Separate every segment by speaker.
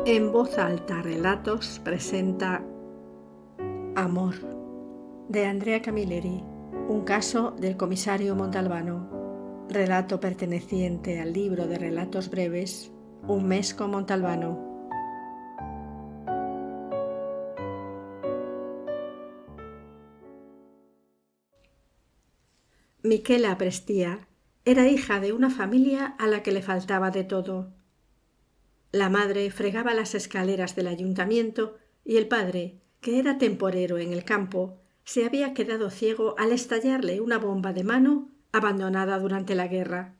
Speaker 1: En voz alta relatos presenta Amor, de Andrea Camilleri, un caso del comisario Montalbano, relato perteneciente al libro de relatos breves Un mes con Montalbano. Michela Prestia era hija de una familia a la que le faltaba de todo. La madre fregaba las escaleras del ayuntamiento y el padre, que era temporero en el campo, se había quedado ciego al estallarle una bomba de mano abandonada durante la guerra.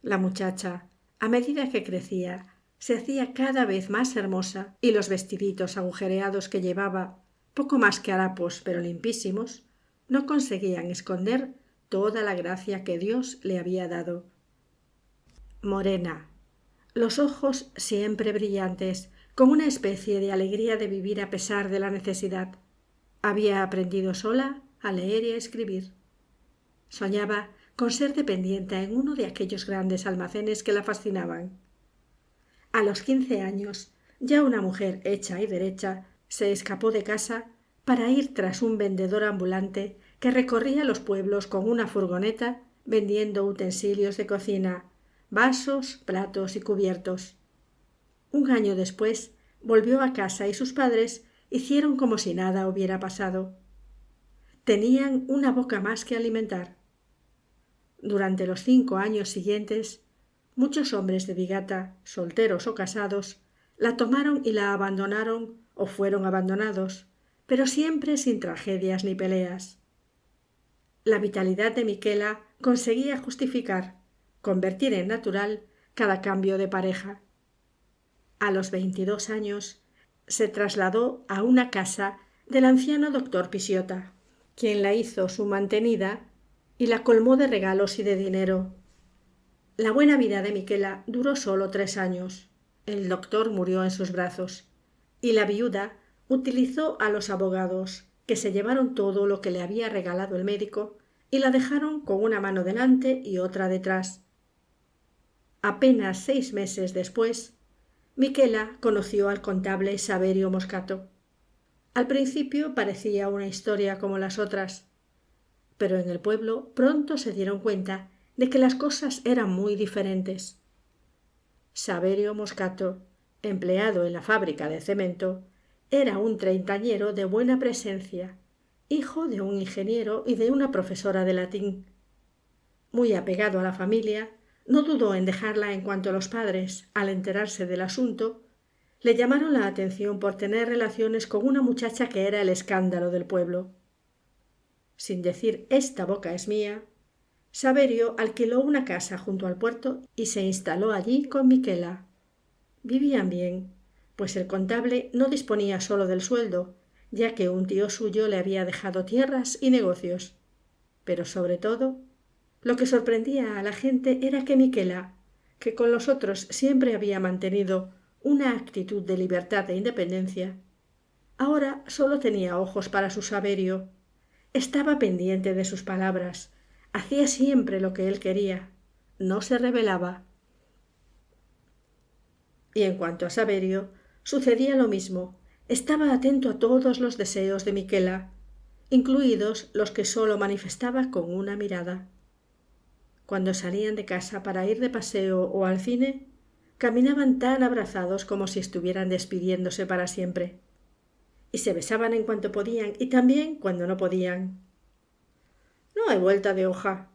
Speaker 1: La muchacha, a medida que crecía, se hacía cada vez más hermosa y los vestiditos agujereados que llevaba, poco más que harapos pero limpísimos, no conseguían esconder toda la gracia que Dios le había dado. Morena, los ojos siempre brillantes, con una especie de alegría de vivir a pesar de la necesidad. Había aprendido sola a leer y a escribir. Soñaba con ser dependiente en uno de aquellos grandes almacenes que la fascinaban. A los 15 años, ya una mujer hecha y derecha, se escapó de casa para ir tras un vendedor ambulante que recorría los pueblos con una furgoneta vendiendo utensilios de cocina, vasos, platos y cubiertos. Un año después volvió a casa y sus padres hicieron como si nada hubiera pasado. Tenían una boca más que alimentar. Durante los 5 años siguientes, muchos hombres de Bigata, solteros o casados, la tomaron y la abandonaron o fueron abandonados, pero siempre sin tragedias ni peleas. La vitalidad de Michela conseguía justificar, convertir en natural cada cambio de pareja. A los 22 años se trasladó a una casa del anciano doctor Pisiota, quien la hizo su mantenida y la colmó de regalos y de dinero. La buena vida de Michela duró solo 3 años. El doctor murió en sus brazos y la viuda utilizó a los abogados, que se llevaron todo lo que le había regalado el médico y la dejaron con una mano delante y otra detrás. Apenas 6 meses después, Michela conoció al contable Saverio Moscato. Al principio parecía una historia como las otras, pero en el pueblo pronto se dieron cuenta de que las cosas eran muy diferentes. Saverio Moscato, empleado en la fábrica de cemento, era un treintañero de buena presencia, hijo de un ingeniero y de una profesora de latín. Muy apegado a la familia, no dudó en dejarla en cuanto los padres, al enterarse del asunto, le llamaron la atención por tener relaciones con una muchacha que era el escándalo del pueblo. Sin decir «esta boca es mía», Saverio alquiló una casa junto al puerto y se instaló allí con Michela. Vivían bien, pues el contable no disponía solo del sueldo, ya que un tío suyo le había dejado tierras y negocios. Pero sobre todo, lo que sorprendía a la gente era que Michela, que con los otros siempre había mantenido una actitud de libertad e independencia, ahora solo tenía ojos para su Saverio. Estaba pendiente de sus palabras, hacía siempre lo que él quería, no se rebelaba. Y en cuanto a Saverio, sucedía lo mismo, estaba atento a todos los deseos de Michela, incluidos los que sólo manifestaba con una mirada. Cuando salían de casa para ir de paseo o al cine, caminaban tan abrazados como si estuvieran despidiéndose para siempre. Y se besaban en cuanto podían y también cuando no podían. «No hay vuelta de hoja»,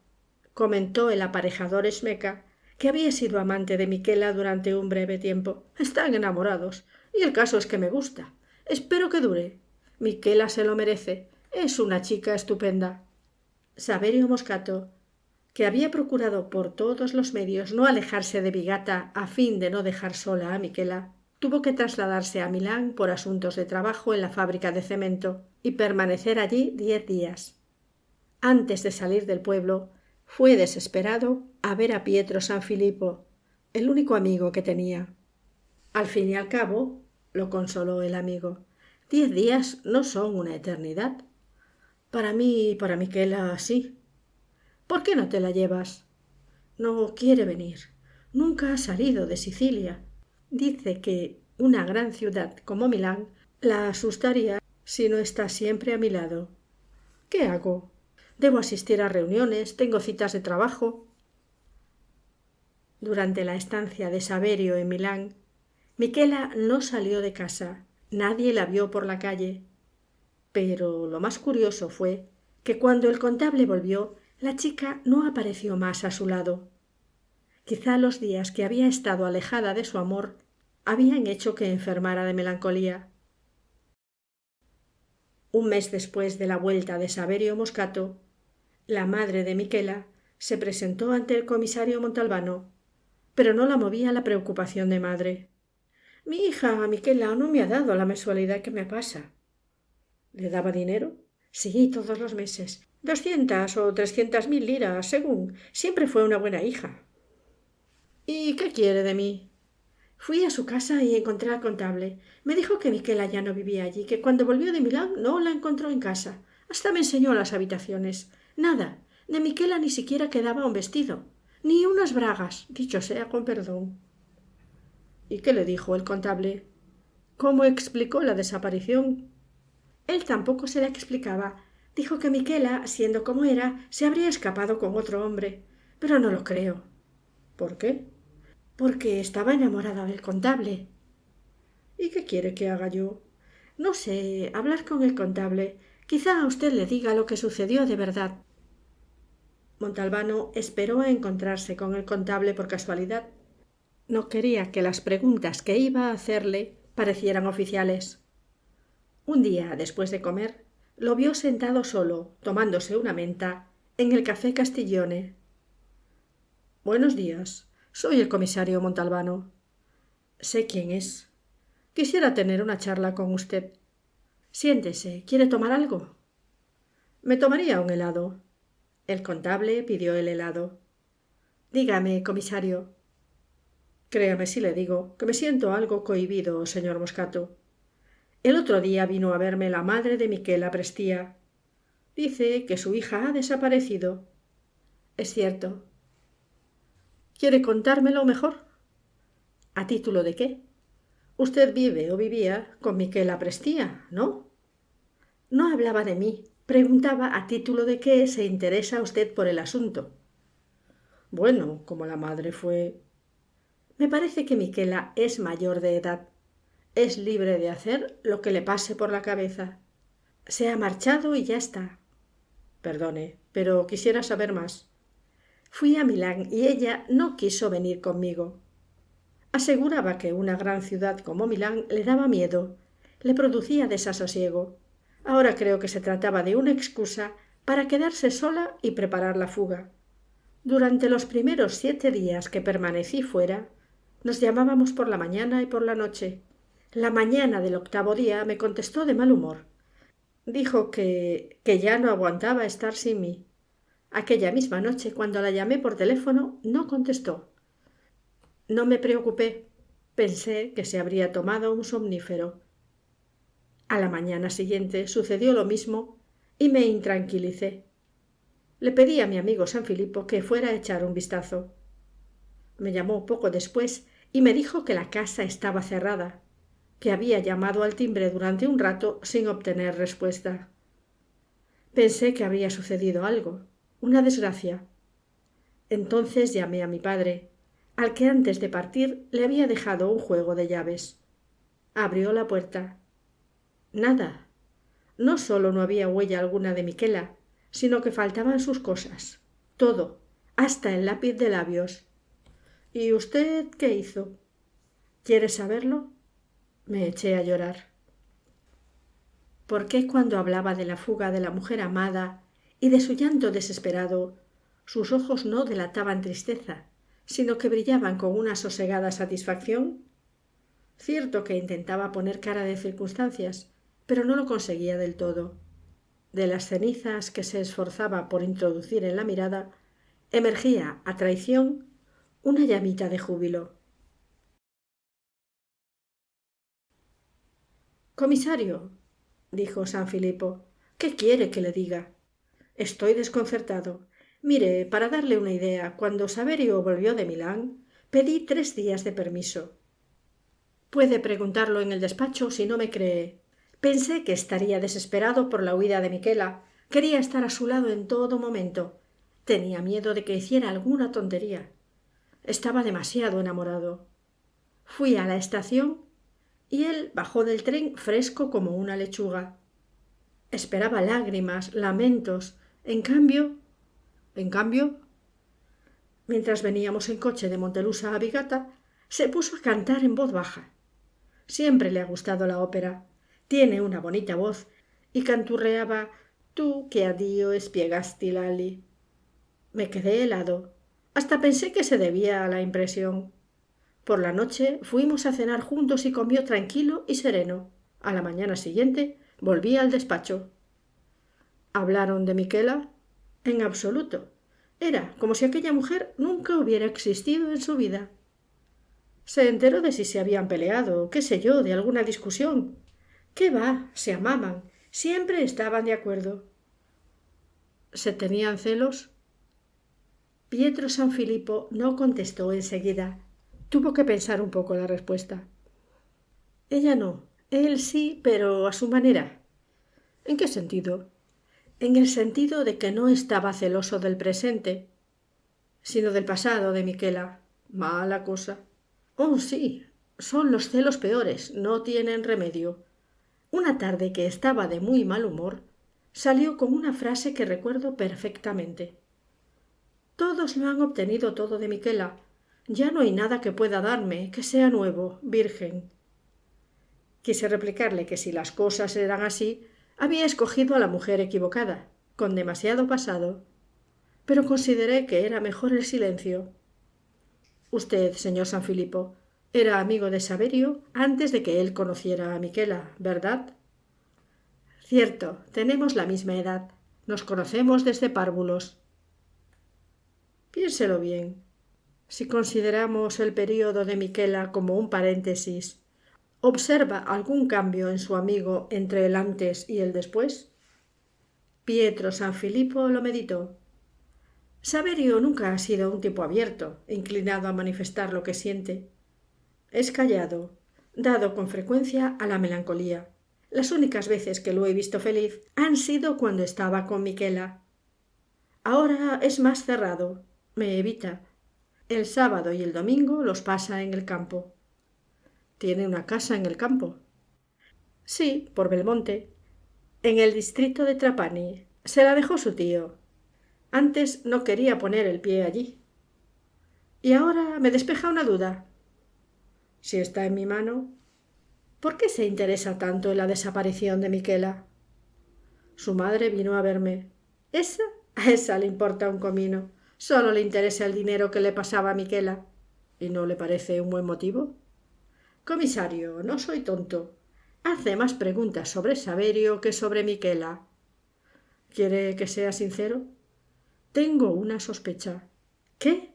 Speaker 1: comentó el aparejador Esmeca, que había sido amante de Michela durante un breve tiempo. «Están enamorados, y el caso es que me gusta. Espero que dure. Michela se lo merece. Es una chica estupenda». Saverio Moscato, que había procurado por todos los medios no alejarse de Bigata a fin de no dejar sola a Michela, tuvo que trasladarse a Milán por asuntos de trabajo en la fábrica de cemento y permanecer allí 10 días. Antes de salir del pueblo, fue desesperado a ver a Pietro Sanfilippo, el único amigo que tenía. Al fin y al cabo, lo consoló el amigo, 10 días no son una eternidad. Para mí y para Michela sí. ¿Por qué no te la llevas? No quiere venir. Nunca ha salido de Sicilia. Dice que una gran ciudad como Milán la asustaría si no está siempre a mi lado. ¿Qué hago? Debo asistir a reuniones, tengo citas de trabajo. Durante la estancia de Saverio en Milán, Michela no salió de casa, nadie la vio por la calle. Pero lo más curioso fue que cuando el contable volvió, la chica no apareció más a su lado. Quizá los días que había estado alejada de su amor habían hecho que enfermara de melancolía. Un mes después de la vuelta de Saverio Moscato, la madre de Michela se presentó ante el comisario Montalbano, pero no la movía la preocupación de madre. Mi hija Michela no me ha dado la mensualidad que me pasa. ¿Le daba dinero? Sí, todos los meses. 200 o 300.000 liras, según. Siempre fue una buena hija. ¿Y qué quiere de mí? Fui a su casa y encontré al contable. Me dijo que Michela ya no vivía allí, que cuando volvió de Milán no la encontró en casa. Hasta me enseñó las habitaciones. Nada. De Michela ni siquiera quedaba un vestido. Ni unas bragas, dicho sea con perdón. ¿Y qué le dijo el contable? ¿Cómo explicó la desaparición? Él tampoco se la explicaba. Dijo que Michela, siendo como era, se habría escapado con otro hombre. Pero no lo creo. ¿Por qué? Porque estaba enamorada del contable. ¿Y qué quiere que haga yo? No sé, hablar con el contable. Quizá a usted le diga lo que sucedió de verdad. Montalbano esperó a encontrarse con el contable por casualidad. No quería que las preguntas que iba a hacerle parecieran oficiales. Un día, después de comer, lo vio sentado solo, tomándose una menta, en el café Castiglione. Buenos días. Soy el comisario Montalbano. Sé quién es. Quisiera tener una charla con usted. Siéntese. ¿Quiere tomar algo? Me tomaría un helado. El contable pidió el helado. Dígame, comisario. Créame si le digo que me siento algo cohibido, señor Moscato. El otro día vino a verme la madre de Michela Prestia. Dice que su hija ha desaparecido. Es cierto. ¿Quiere contármelo mejor? ¿A título de qué? Usted vive o vivía con Michela Prestia, ¿no? No hablaba de mí. Preguntaba a título de qué se interesa usted por el asunto. Bueno, como la madre fue... Me parece que Michela es mayor de edad. Es libre de hacer lo que le pase por la cabeza. Se ha marchado y ya está. Perdone, pero quisiera saber más. Fui a Milán y ella no quiso venir conmigo. Aseguraba que una gran ciudad como Milán le daba miedo, le producía desasosiego. Ahora creo que se trataba de una excusa para quedarse sola y preparar la fuga. Durante los primeros 7 días que permanecí fuera, nos llamábamos por la mañana y por la noche. La mañana del 8º día me contestó de mal humor. Dijo que ya no aguantaba estar sin mí. Aquella misma noche, cuando la llamé por teléfono, no contestó. No me preocupé. Pensé que se habría tomado un somnífero. A la mañana siguiente sucedió lo mismo y me intranquilicé. Le pedí a mi amigo San Filipo que fuera a echar un vistazo. Me llamó poco después y me dijo que la casa estaba cerrada, que había llamado al timbre durante un rato sin obtener respuesta. Pensé que habría sucedido algo, una desgracia. Entonces llamé a mi padre, al que antes de partir le había dejado un juego de llaves. Abrió la puerta. Nada. No solo no había huella alguna de Michela, sino que faltaban sus cosas. Todo, hasta el lápiz de labios. ¿Y usted qué hizo? ¿Quiere saberlo? Me eché a llorar. ¿Por qué cuando hablaba de la fuga de la mujer amada y de su llanto desesperado, sus ojos no delataban tristeza, sino que brillaban con una sosegada satisfacción? Cierto que intentaba poner cara de circunstancias, pero no lo conseguía del todo. De las cenizas que se esforzaba por introducir en la mirada, emergía, a traición, una llamita de júbilo. Comisario, dijo San Filipo, ¿qué quiere que le diga? Estoy desconcertado. Mire, para darle una idea, cuando Saverio volvió de Milán, pedí 3 días de permiso. Puede preguntarlo en el despacho si no me cree. Pensé que estaría desesperado por la huida de Miquela. Quería estar a su lado en todo momento. Tenía miedo de que hiciera alguna tontería. Estaba demasiado enamorado. Fui a la estación y él bajó del tren fresco como una lechuga. Esperaba lágrimas, lamentos. En cambio, mientras veníamos en coche de Montelusa a Bigata, se puso a cantar en voz baja. Siempre le ha gustado la ópera. Tiene una bonita voz y canturreaba «Tu che a Dio spiegasti l'ali». Me quedé helado. Hasta pensé que se debía a la impresión. Por la noche fuimos a cenar juntos y comió tranquilo y sereno. A la mañana siguiente volví al despacho. ¿Hablaron de Miquela? En absoluto. Era como si aquella mujer nunca hubiera existido en su vida. Se enteró de si se habían peleado, qué sé yo, de alguna discusión. ¿Qué va? Se amaban. Siempre estaban de acuerdo. ¿Se tenían celos? Pietro Sanfilippo no contestó enseguida. Tuvo que pensar un poco la respuesta. Ella no. Él sí, pero a su manera. ¿En qué sentido? En el sentido de que no estaba celoso del presente, sino del pasado de Miquela. Mala cosa. Oh, sí. Son los celos peores. No tienen remedio. Una tarde que estaba de muy mal humor, salió con una frase que recuerdo perfectamente. Todos lo han obtenido todo de Miquela. Ya no hay nada que pueda darme, que sea nuevo, virgen. Quise replicarle que si las cosas eran así, había escogido a la mujer equivocada, con demasiado pasado. Pero consideré que era mejor el silencio. Usted, señor Sanfilippo, era amigo de Saverio antes de que él conociera a Miquela, ¿verdad? Cierto, tenemos la misma edad. Nos conocemos desde párvulos. Piénselo bien. Si consideramos el período de Miquela como un paréntesis, ¿observa algún cambio en su amigo entre el antes y el después? Pietro Sanfilippo lo meditó. Saverio nunca ha sido un tipo abierto, inclinado a manifestar lo que siente. Es callado, dado con frecuencia a la melancolía. Las únicas veces que lo he visto feliz han sido cuando estaba con Miquela. Ahora es más cerrado, me evita. El sábado y el domingo los pasa en el campo. ¿Tiene una casa en el campo? Sí, por Belmonte, en el distrito de Trapani. Se la dejó su tío. Antes no quería poner el pie allí. Y ahora me despeja una duda. Si está en mi mano, ¿por qué se interesa tanto en la desaparición de Miquela? Su madre vino a verme. A esa le importa un comino. Solo le interesa el dinero que le pasaba a Miquela. ¿Y no le parece un buen motivo? Comisario, no soy tonto. Hace más preguntas sobre Saverio que sobre Miquela. ¿Quiere que sea sincero? Tengo una sospecha. ¿Qué?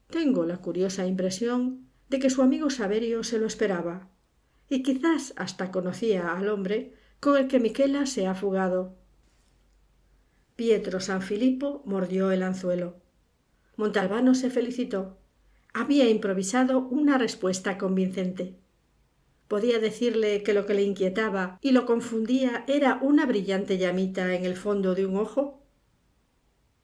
Speaker 1: Tengo la curiosa impresión de que su amigo Saverio se lo esperaba, y quizás hasta conocía al hombre con el que Miquela se ha fugado. Pietro Sanfilippo mordió el anzuelo. Montalbano se felicitó. Había improvisado una respuesta convincente. Podía decirle que lo que le inquietaba y lo confundía era una brillante llamita en el fondo de un ojo.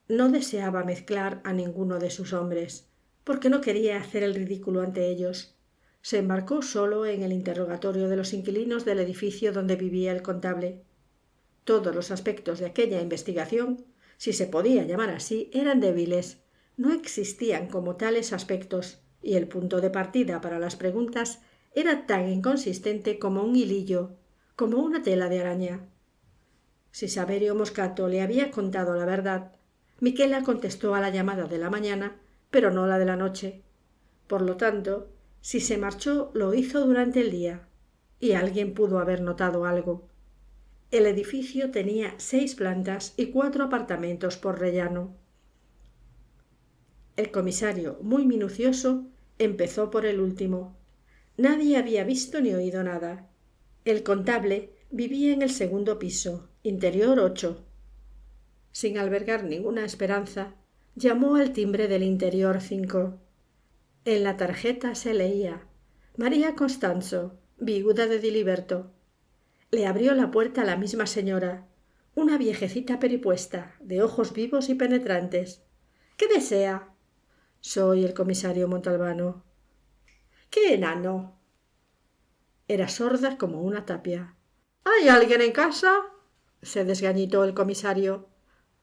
Speaker 1: No deseaba mezclar a ninguno de sus hombres, porque no quería hacer el ridículo ante ellos. Se embarcó solo en el interrogatorio de los inquilinos del edificio donde vivía el contable. Todos los aspectos de aquella investigación, si se podía llamar así, eran débiles. No existían como tales aspectos, y el punto de partida para las preguntas era tan inconsistente como un hilillo, como una tela de araña. Si Saverio Moscato le había contado la verdad, Miquela contestó a la llamada de la mañana, pero no la de la noche. Por lo tanto, si se marchó, lo hizo durante el día, y alguien pudo haber notado algo. El edificio tenía 6 plantas y 4 apartamentos por rellano. El comisario, muy minucioso, empezó por el último. Nadie había visto ni oído nada. El contable vivía en el segundo piso, interior 8. Sin albergar ninguna esperanza, llamó al timbre del interior 5. En la tarjeta se leía: María Costanzo, viuda de Diliberto. Le abrió la puerta la misma señora, una viejecita peripuesta, de ojos vivos y penetrantes. ¿Qué desea? Soy el comisario Montalbano. ¡Qué enano! Era sorda como una tapia. ¿Hay alguien en casa? Se desgañitó el comisario.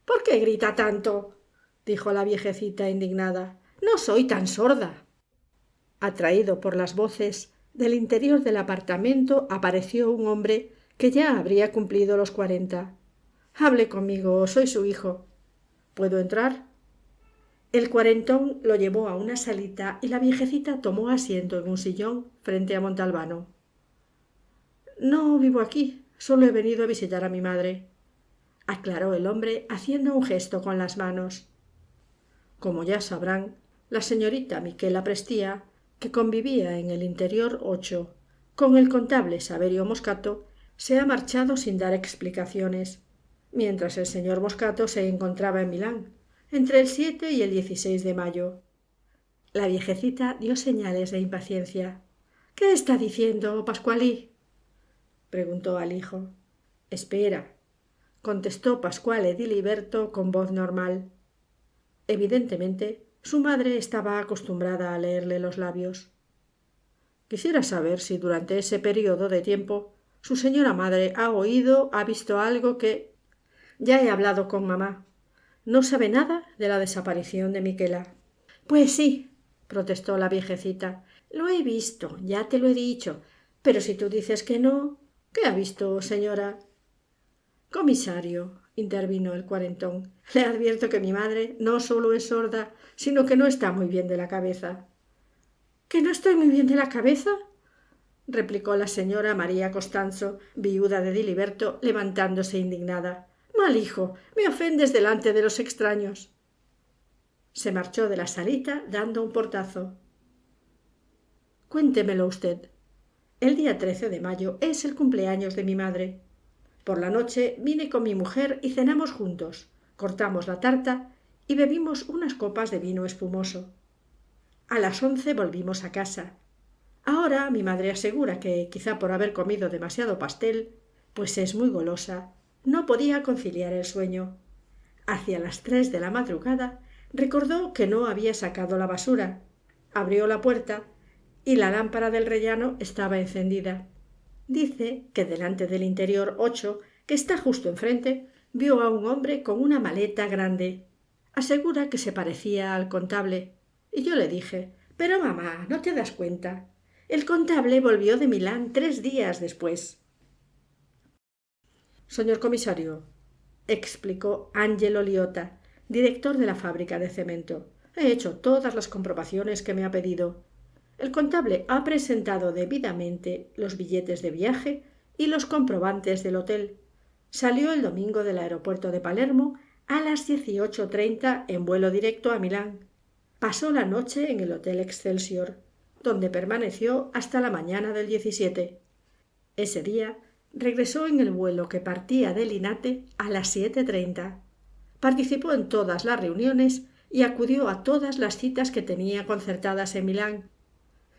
Speaker 1: ¿Por qué grita tanto? Dijo la viejecita indignada. No soy tan sorda. Atraído por las voces, del interior del apartamento apareció un hombre que ya habría cumplido los 40. Hable conmigo, soy su hijo. ¿Puedo entrar? El cuarentón lo llevó a una salita y la viejecita tomó asiento en un sillón frente a Montalbano. No vivo aquí, solo he venido a visitar a mi madre, aclaró el hombre haciendo un gesto con las manos. Como ya sabrán, la señorita Miquela Prestía, que convivía en el interior 8 con el contable Saverio Moscato, se ha marchado sin dar explicaciones, mientras el señor Moscato se encontraba en Milán, entre el 7 y el 16 de mayo. La viejecita dio señales de impaciencia. ¿Qué está diciendo, Pascualí? Preguntó al hijo. Espera, contestó Pascuale Diliberto con voz normal. Evidentemente, su madre estaba acostumbrada a leerle los labios. Quisiera saber si durante ese período de tiempo su señora madre ha oído, ha visto algo que... Ya he hablado con mamá. No sabe nada de la desaparición de Miquela. Pues sí, protestó la viejecita. Lo he visto, ya te lo he dicho. Pero si tú dices que no... ¿Qué ha visto, señora? Comisario, intervino el cuarentón, le advierto que mi madre no solo es sorda, sino que no está muy bien de la cabeza. ¿Que no estoy muy bien de la cabeza? Replicó la señora María Costanzo, viuda de Diliberto, levantándose indignada. Mal hijo, me ofendes delante de los extraños. Se marchó de la salita dando un portazo. Cuéntemelo usted. El día 13 de mayo es el cumpleaños de mi madre. Por la noche vine con mi mujer y cenamos juntos, cortamos la tarta y bebimos unas copas de vino espumoso. A las 11 volvimos a casa. Ahora mi madre asegura que, quizá por haber comido demasiado pastel, pues es muy golosa, no podía conciliar el sueño. Hacia las 3 de la madrugada recordó que no había sacado la basura. Abrió la puerta y la lámpara del rellano estaba encendida. Dice que delante del interior 8, que está justo enfrente, vio a un hombre con una maleta grande. Asegura que se parecía al contable. Y yo le dije, pero mamá, ¿no te das cuenta? El contable volvió de Milán 3 días después. Señor comisario, explicó Angelo Liotta, director de la fábrica de cemento, he hecho todas las comprobaciones que me ha pedido. El contable ha presentado debidamente los billetes de viaje y los comprobantes del hotel. Salió el domingo del aeropuerto de Palermo a las 18:30 en vuelo directo a Milán. Pasó la noche en el Hotel Excelsior, donde permaneció hasta la mañana del 17. Ese día regresó en el vuelo que partía de Linate a las 7:30. Participó en todas las reuniones y acudió a todas las citas que tenía concertadas en Milán.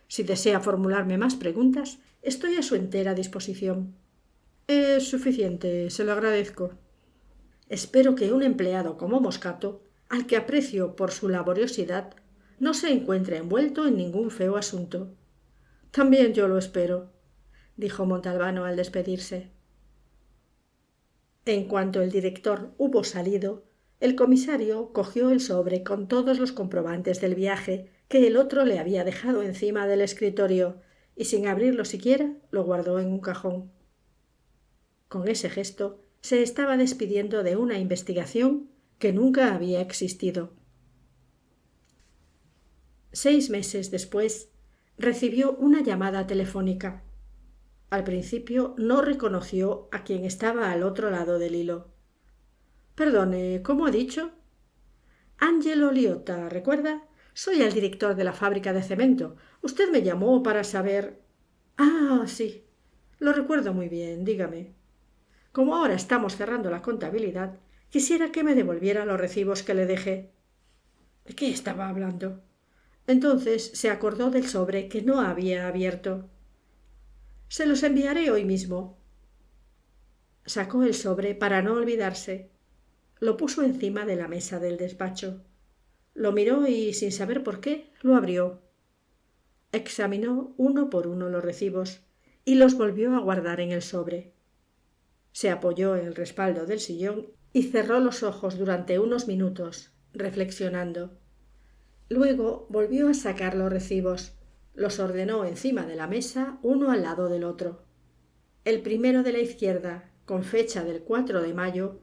Speaker 1: Si desea formularme más preguntas, estoy a su entera disposición. Es suficiente, se lo agradezco. Espero que un empleado como Moscato, al que aprecio por su laboriosidad, no se encuentre envuelto en ningún feo asunto. También yo lo espero, dijo Montalbano al despedirse. En cuanto el director hubo salido, el comisario cogió el sobre con todos los comprobantes del viaje que el otro le había dejado encima del escritorio y sin abrirlo siquiera lo guardó en un cajón. Con ese gesto se estaba despidiendo de una investigación que nunca había existido. 6 meses después recibió una llamada telefónica. Al principio no reconoció a quien estaba al otro lado del hilo. Perdone, ¿cómo ha dicho? Angelo Liotta, ¿recuerda? Soy el director de la fábrica de cemento. Usted me llamó para saber... Ah, sí. Lo recuerdo muy bien, dígame. Como ahora estamos cerrando la contabilidad, quisiera que me devolviera los recibos que le dejé. ¿De qué estaba hablando? Entonces se acordó del sobre que no había abierto. Se los enviaré hoy mismo. Sacó el sobre para no olvidarse. Lo puso encima de la mesa del despacho. Lo miró y, sin saber por qué, lo abrió. Examinó uno por uno los recibos y los volvió a guardar en el sobre. Se apoyó en el respaldo del sillón y cerró los ojos durante unos minutos, reflexionando. Luego volvió a sacar los recibos. Los ordenó encima de la mesa, uno al lado del otro. El primero de la izquierda, con fecha del 4 de mayo,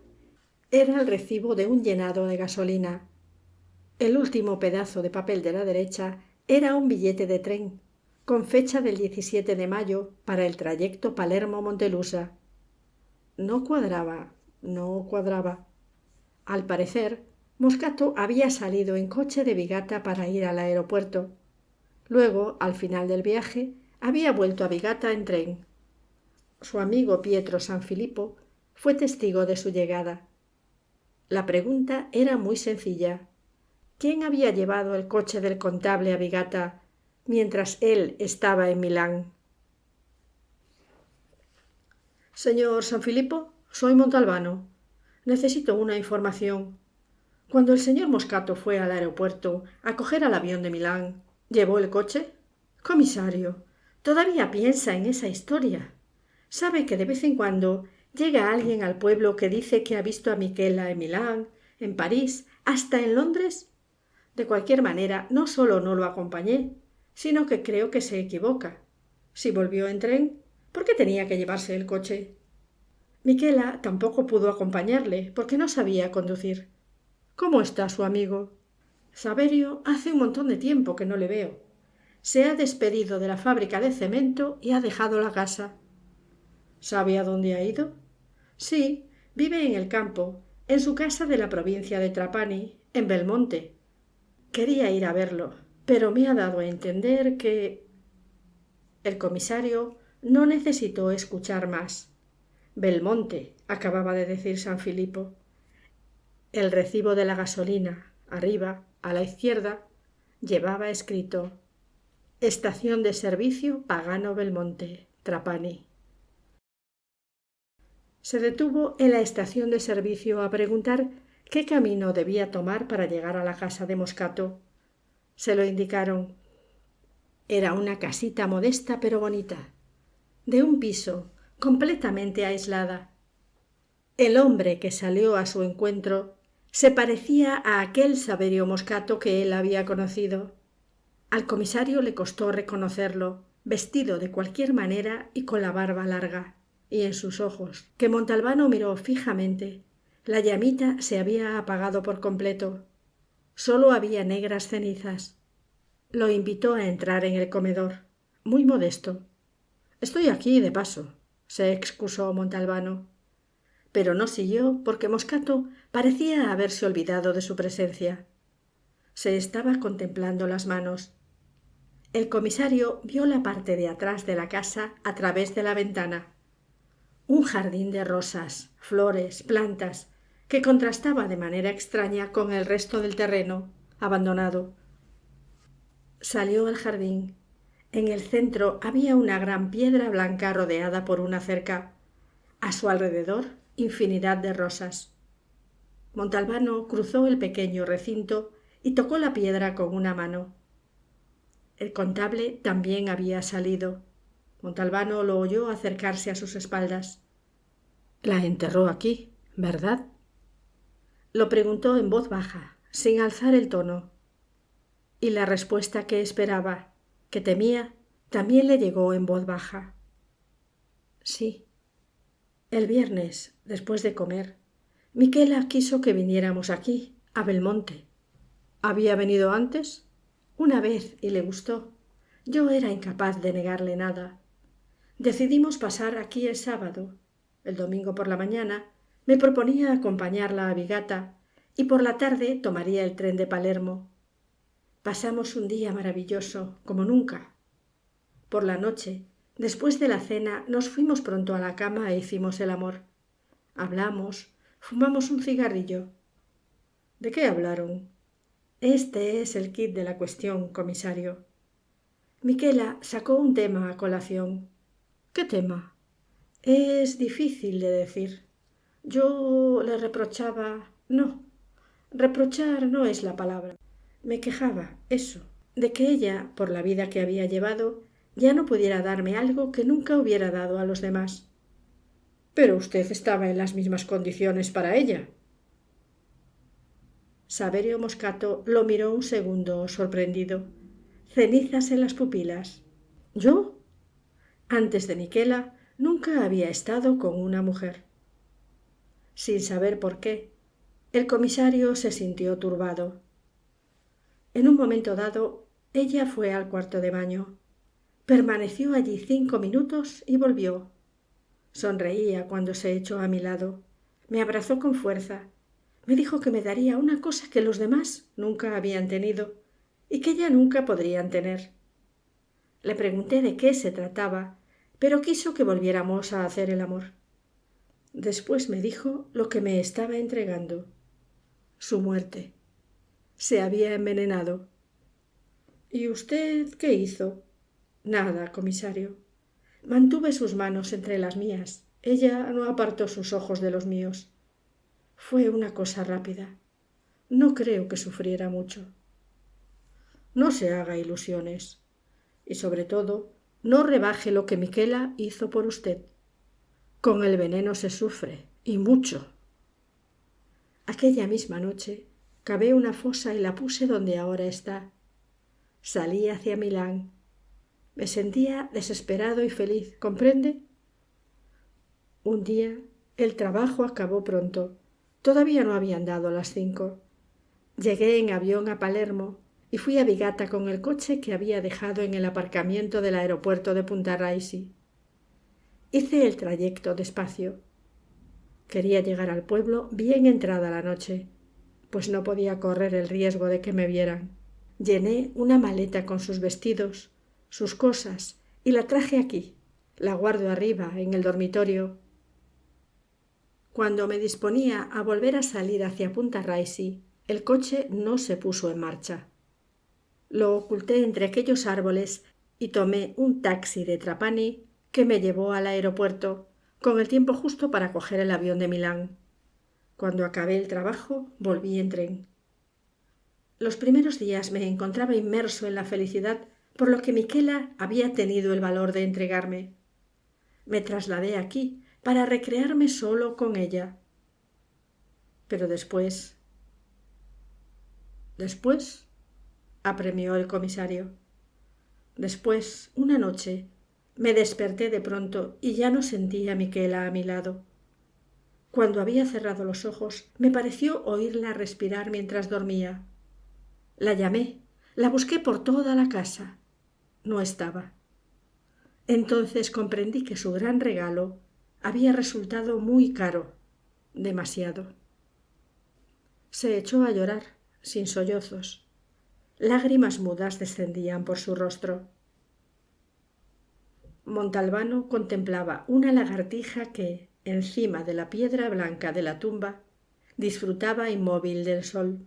Speaker 1: era el recibo de un llenado de gasolina. El último pedazo de papel de la derecha era un billete de tren, con fecha del 17 de mayo para el trayecto Palermo-Montelusa. No cuadraba. Al parecer, Moscato había salido en coche de Vigata para ir al aeropuerto. Luego, al final del viaje, había vuelto a Vigata en tren. Su amigo Pietro Sanfilippo fue testigo de su llegada. La pregunta era muy sencilla. ¿Quién había llevado el coche del contable a Vigata mientras él estaba en Milán? Señor Sanfilippo, soy Montalbano. Necesito una información. Cuando el señor Moscato fue al aeropuerto a coger al avión de Milán, ¿llevó el coche? Comisario, todavía piensa en esa historia. ¿Sabe que de vez en cuando llega alguien al pueblo que dice que ha visto a Michela en Milán, en París, hasta en Londres? De cualquier manera, no solo no lo acompañé, sino que creo que se equivoca. Si volvió en tren, ¿por qué tenía que llevarse el coche? Michela tampoco pudo acompañarle porque no sabía conducir. ¿Cómo está su amigo? Saverio hace un montón de tiempo que no le veo. Se ha despedido de la fábrica de cemento y ha dejado la casa. ¿Sabe a dónde ha ido? Sí, vive en el campo, en su casa de la provincia de Trapani, en Belmonte. Quería ir a verlo, pero me ha dado a entender que... El comisario no necesitó escuchar más. Belmonte, acababa de decir Sanfilippo. El recibo de la gasolina, arriba, a la izquierda, llevaba escrito: Estación de servicio Pagano Belmonte, Trapani. Se detuvo en la estación de servicio a preguntar qué camino debía tomar para llegar a la casa de Moscato. Se lo indicaron. Era una casita modesta pero bonita, de un piso, completamente aislada. El hombre que salió a su encuentro se parecía a aquel Saverio Moscato que él había conocido. Al comisario le costó reconocerlo, vestido de cualquier manera y con la barba larga, y en sus ojos, que Montalbano miró fijamente, la llamita se había apagado por completo. Solo había negras cenizas. Lo invitó a entrar en el comedor, muy modesto. «Estoy aquí de paso», se excusó Montalbano. Pero no siguió porque Moscato parecía haberse olvidado de su presencia. Se estaba contemplando las manos. El comisario vio la parte de atrás de la casa a través de la ventana. Un jardín de rosas, flores, plantas, que contrastaba de manera extraña con el resto del terreno, abandonado. Salió al jardín. En el centro había una gran piedra blanca rodeada por una cerca. A su alrededor, infinidad de rosas. Montalbano cruzó el pequeño recinto y tocó la piedra con una mano. El contable también había salido. Montalbano lo oyó acercarse a sus espaldas. «La enterró aquí, ¿verdad?», lo preguntó en voz baja, sin alzar el tono. Y la respuesta que esperaba, que temía, también le llegó en voz baja. «Sí. El viernes, después de comer, Michela quiso que viniéramos aquí, a Belmonte. ¿Había venido antes? Una vez y le gustó. Yo era incapaz de negarle nada. Decidimos pasar aquí el sábado. El domingo por la mañana me proponía acompañarla a Vigata y por la tarde tomaría el tren de Palermo. Pasamos un día maravilloso, como nunca. Por la noche, después de la cena, nos fuimos pronto a la cama e hicimos el amor. Hablamos, fumamos un cigarrillo. ¿De qué hablaron? Este es el quid de la cuestión, comisario. Miquela sacó un tema a colación. ¿Qué tema? Es difícil de decir. Yo le reprochaba... No, reprochar no es la palabra. Me quejaba, eso, de que ella, por la vida que había llevado, ya no pudiera darme algo que nunca hubiera dado a los demás. Pero usted estaba en las mismas condiciones para ella. Saverio Moscato lo miró un segundo sorprendido. Cenizas en las pupilas. ¿Yo? Antes de Miquela nunca había estado con una mujer. Sin saber por qué, el comisario se sintió turbado. En un momento dado, ella fue al cuarto de baño. Permaneció allí 5 minutos y volvió. Sonreía cuando se echó a mi lado. Me abrazó con fuerza. Me dijo que me daría una cosa que los demás nunca habían tenido y que ya nunca podrían tener. Le pregunté de qué se trataba, pero quiso que volviéramos a hacer el amor. Después me dijo lo que me estaba entregando. Su muerte. Se había envenenado. ¿Y usted qué hizo? Nada, comisario. Mantuve sus manos entre las mías. Ella no apartó sus ojos de los míos. Fue una cosa rápida. No creo que sufriera mucho. No se haga ilusiones. Y sobre todo, no rebaje lo que Miquela hizo por usted. Con el veneno se sufre, y mucho. Aquella misma noche cavé una fosa y la puse donde ahora está. Salí hacia Milán. Me sentía desesperado y feliz, ¿comprende? Un día el trabajo acabó pronto. Todavía no habían dado las 5. Llegué en avión a Palermo y fui a Vigata con el coche que había dejado en el aparcamiento del aeropuerto de Punta Raisi. Hice el trayecto despacio. Quería llegar al pueblo bien entrada la noche, pues no podía correr el riesgo de que me vieran. Llené una maleta con sus vestidos, sus cosas, y la traje aquí. La guardo arriba, en el dormitorio. Cuando me disponía a volver a salir hacia Punta Raisi, el coche no se puso en marcha. Lo oculté entre aquellos árboles y tomé un taxi de Trapani que me llevó al aeropuerto, con el tiempo justo para coger el avión de Milán. Cuando acabé el trabajo, volví en tren. Los primeros días me encontraba inmerso en la felicidad por lo que Miquela había tenido el valor de entregarme. Me trasladé aquí para recrearme solo con ella. Pero después, apremió el comisario. Después, una noche, me desperté de pronto y ya no sentía a Miquela a mi lado. Cuando había cerrado los ojos, me pareció oírla respirar mientras dormía. La llamé, la busqué por toda la casa. No estaba. Entonces comprendí que su gran regalo había resultado muy caro, demasiado. Se echó a llorar, sin sollozos. Lágrimas mudas descendían por su rostro. Montalbano contemplaba una lagartija que, encima de la piedra blanca de la tumba, disfrutaba inmóvil del sol.